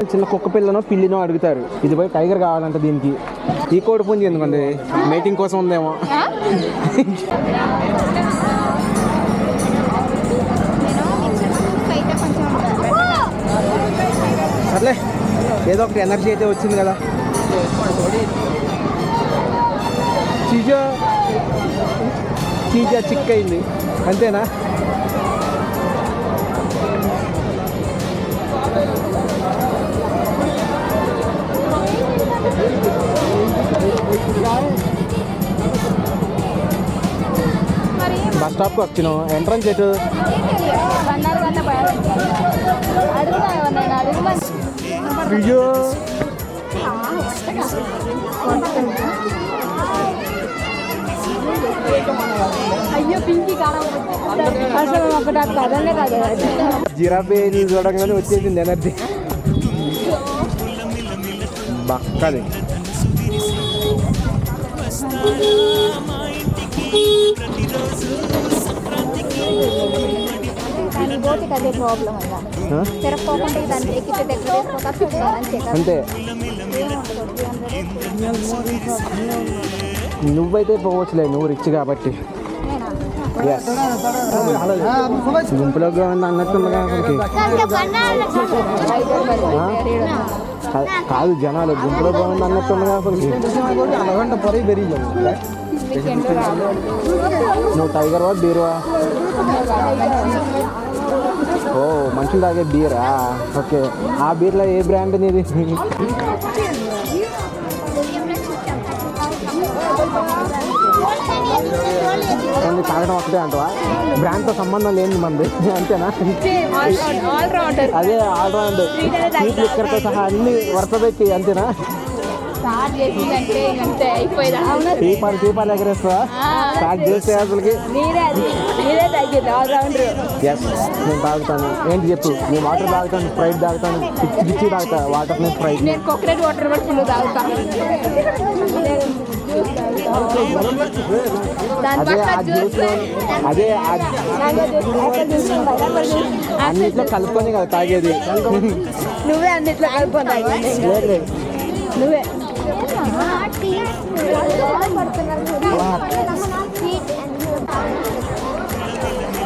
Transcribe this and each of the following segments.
చిన్న కుక్క పిల్లనో పిల్లినో అడుగుతారు. ఇది పోయి టైగర్ కావాలంట. దీనికి ఈ కోడి పుంజి ఎందుకండి? మేటింగ్ కోసం ఉందేమో. సర్లే, ఏదో ఒకటి ఎనర్జీ అయితే వచ్చింది కదా. చీజా చిక్ అయింది అంతేనా? బస్ స్టాప్కి వచ్చినాం. ఎంట్రన్స్ ఎటు? అయ్యో జిరాఫీ చూడగానే వచ్చేసింది ఎనర్జీ. బక్కది అదే ప్రాబ్లం అంతే. నువ్వైతే పోవచ్చులే, నువ్వు రిచ్ కాబట్టి. గుంపులోకి అన్నట్టుంది కాదు, జనాలు గుంపులో బాగుంది అన్నట్టుండగా అసలు పొరయి పెరిగి. నువ్వు టైగర్ వా బీరువా? ఓ మనుషులు తాగే బీరా? ఓకే. ఆ బీర్లో ఏ బ్రాండ్ నీది? తాగడం ఒకటే అంటవా? బ్రాండ్తో సంబంధం లేని మంది అంతేనా? అదే ఆల్రౌండ్ స్వీట్ లిక్కర్తో సహా అన్ని వరుస పెట్టి అంతేనా? టీపాలు ఎగరేస్తా స్టార్ట్ చేస్తే అసలుకి. ఎస్, నేను తాగుతాను. ఏంటి చెప్పు? నేను వాటర్ తాగుతాను, స్ప్రైట్ తాగుతాను, పిచ్చి తాగుతా. వాటర్ నేను స్ప్రైట్. అదే అన్నిట్లో కలుపుకొని కదా తాగేది. నువ్వే అన్నిట్లో కలుపుకొని నువ్వే.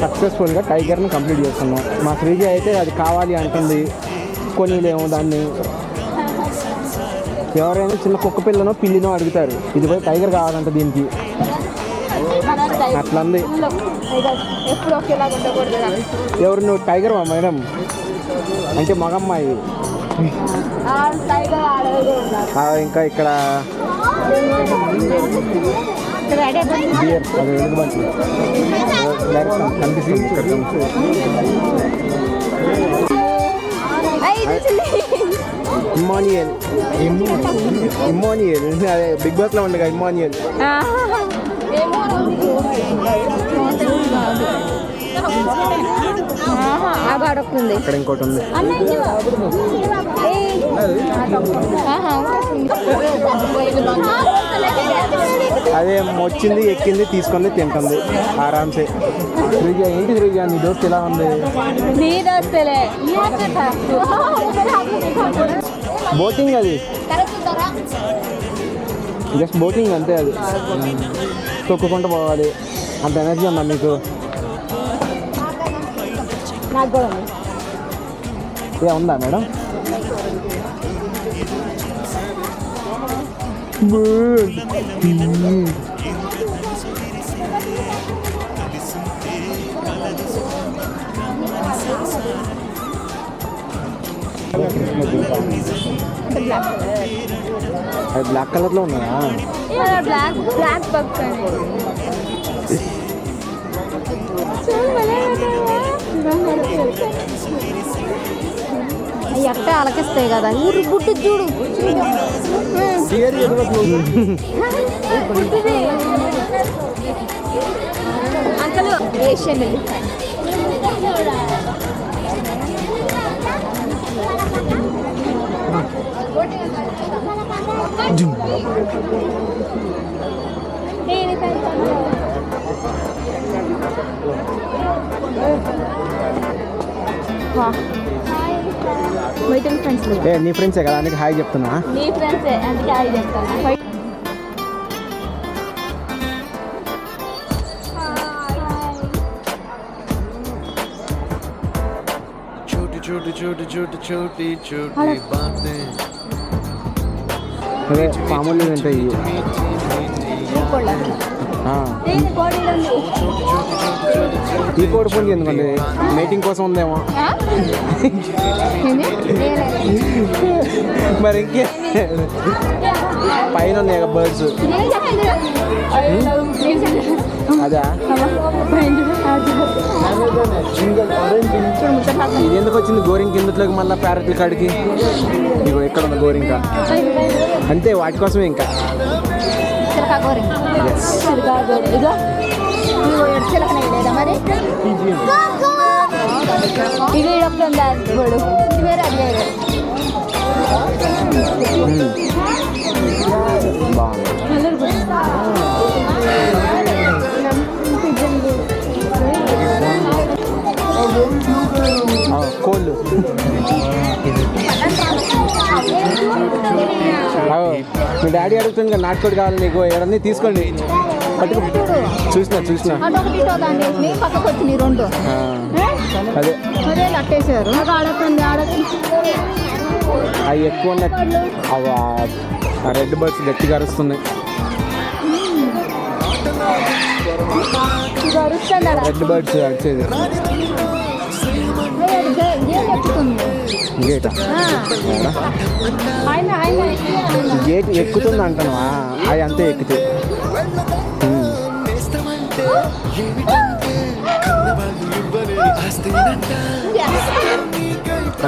సక్సెస్ఫుల్గా టైగర్ని కంప్లీట్ చేస్తున్నాం. మా శ్రీజ అయితే అది కావాలి అంటుంది, కొనిలేము దాన్ని. ఎవరైనా చిన్న కుక్క పిల్లనో పిల్లినో అడుగుతారు. ఇది పోయి టైగర్ కావాలంట దీనికి. అట్లా ఉంది. ఎవరు నువ్వు? టైగర్ వా మేడం? అంటే మగమ్మాయి. ఇంకా ఇక్కడ బియర్ అది వెలుగుబంటి కనిపిస్తుంది. ఇమ్మాన్యుయల్. ఇమ్మాన్యుయల్ అదే బిగ్ బాస్ లో ఉండగా ఇమ్మాన్యుయల్. ఇక్కడ ఇంకోటి ఉంది. అదే వచ్చింది, ఎక్కింది, తీసుకుంది, తింటుంది ఆరామ్సే. శ్రీజ ఏంటి శ్రీజ నీ దోస్త్ ఎలా ఉంది? బోటింగ్ అది జస్ట్ బోటింగ్ అంతే. అది తొక్కుకుంటూ పోవాలి. అంత ఎనర్జీ ఉందా మీకు? ఏ ఉందా మేడం? అది బ్లాక్ కలర్లో ఉన్నాయా? బ్లాక్ బగ్స్ అవి అట్టే అలకిస్తాయి కదా. ఊరు గుడ్డు చూడు. అంకలు ఏషియన్ వైటల్ ఫ్రెండ్స్ ఏ నీ ఫ్రెండ్సే కదా అందుకే హాయ్ చెప్తున్నా. నీ ఫ్రెండ్సే అందుకే హాయ్ చెప్తాను. छोटी छोटी छोटी छोटी छोटी बातें అదే మామూలు ఉంటాయి. ఈ కోడి పుంజి ఎందుకండి మేటింగ్ కోసం ఉందేమో మరి ఇంకే పైన ఉన్నాయి బర్డ్స్. అదా ఇది ఎందుకు వచ్చింది గోరింక కిందట్లోకి మళ్ళీ ప్యారెట్ల కాడికి? ఇగో ఎక్కడ ఉంది గోరింక అంతే వాటి కోసమే ఇంకా. ఇది వేరే అది వేరే కోళ్ళు. మీ డాడీ అడుగుతుంది కదా నాటుకోడి కావాలి నీకు ఏడన్నీ తీసుకోండి పట్టుకు. చూసిన పక్కకు వచ్చినాయి రెండు. అదే అదే కట్టేశారు ఆడకండి అవి ఎక్కువ రెడ్ బర్డ్స్ గట్టిగా అరుస్తున్నాయి. రెడ్ బర్డ్స్ అరిచేది గేట్ ఎక్కుతుంది అంటావా? అవి అంతే ఎక్కుతాయి.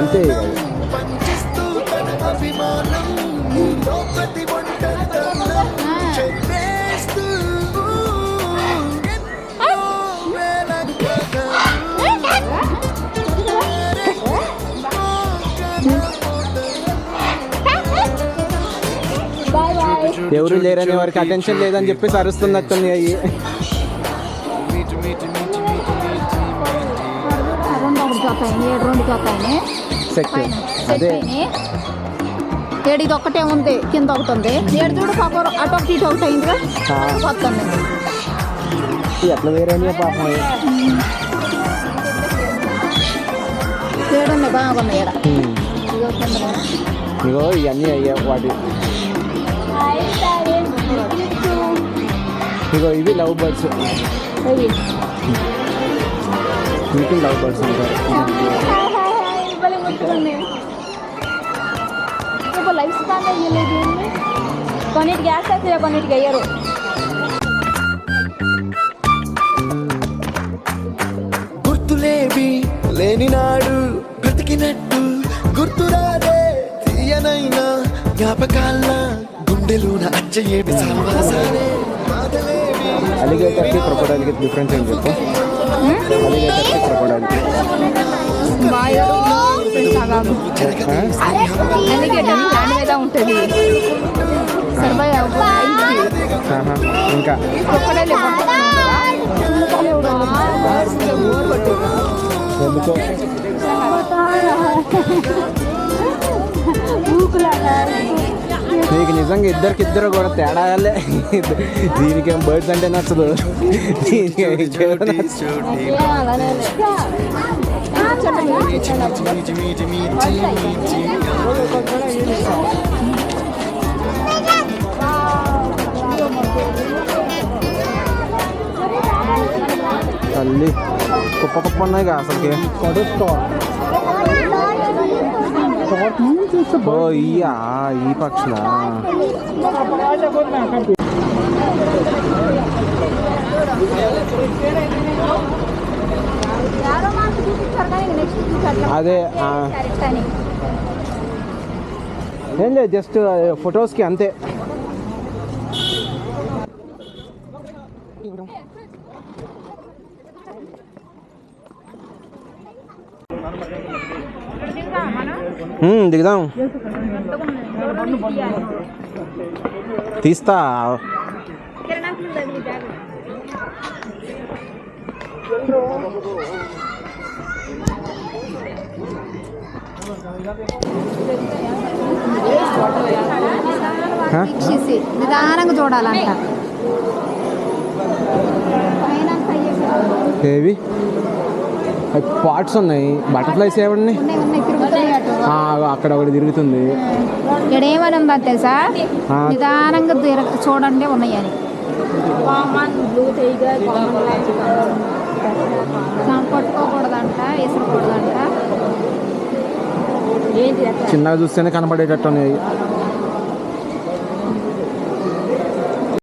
అంతే ఎవరు లేరని వారికి అటెన్షన్ లేదని చెప్పేసి అరుస్తున్నట్టుంది. అయ్యి సెట్ అదే ఏడు ఇది ఒక్కటే ఉంది కింద ఒకటి ఉంది. ఏడు చూడు పాప అటు ఒకటి ఇటు ఒకటి అయిందిగా వస్తుంది. ఎట్లా వేరే పాపం ఏడున్నాయి బాగున్నాయి ఏడ. ఇగో ఇవన్నీ అయ్యా వాటి. ఇగో ఇవి లవ్ బర్డ్స్. మీకు లవ్ బర్డ్స్ ఉంటారు. లైఫ్ స్పాన్ అయ్యలేదు కొన్నిటికి వేస్తారు కొన్నిటికి అయ్యారు. గుర్తులేవి లేని నాడు బ్రతికినట్టు గుర్తురాదే తీయనైనా జ్ఞాపకాల గుండెలోన అచ్చయేవి సావాసాలే. అలిగేటర్కి క్రొకోడైల్కి డిఫరెన్స్ ఏం చెప్పు? అలిగేటర్కి క్రొకోడైల్కి ఉంటుంది. ఇంకా ఎందుకో నీకు నిజంగా ఇద్దరు కూడా తేడాలే. దీనికేం బర్డ్స్ అంటే నచ్చదు, తల్లి కుప్ప కుప్ప ఉన్నాయి కదా అసలుకి. ఓ ఇయ్యా ఈ పక్షుల అదే ఏం లేదు జస్ట్ ఫొటోస్కి అంతే. దిగుదాం. తీస్తా. వీక్షిసి నిదానంగా చూడాలంట. ఏవి పార్ట్స్ ఉన్నాయి, బటర్ఫ్లైస్ ఏమండి ఉన్నాయి తిరుగుతున్నాయి అటు. అక్కడ ఒకటి తిరుగుతుంది. ఇక్కడ ఏమని ఉందా తెలుసా, ఆ. నిదానంగా చూడండి ఉన్నాయని. పట్టుకోకూడదంట, విసరకూడదంట. చిన్నగా చూస్తేనే కనపడేటట్టు ఉన్నాయి.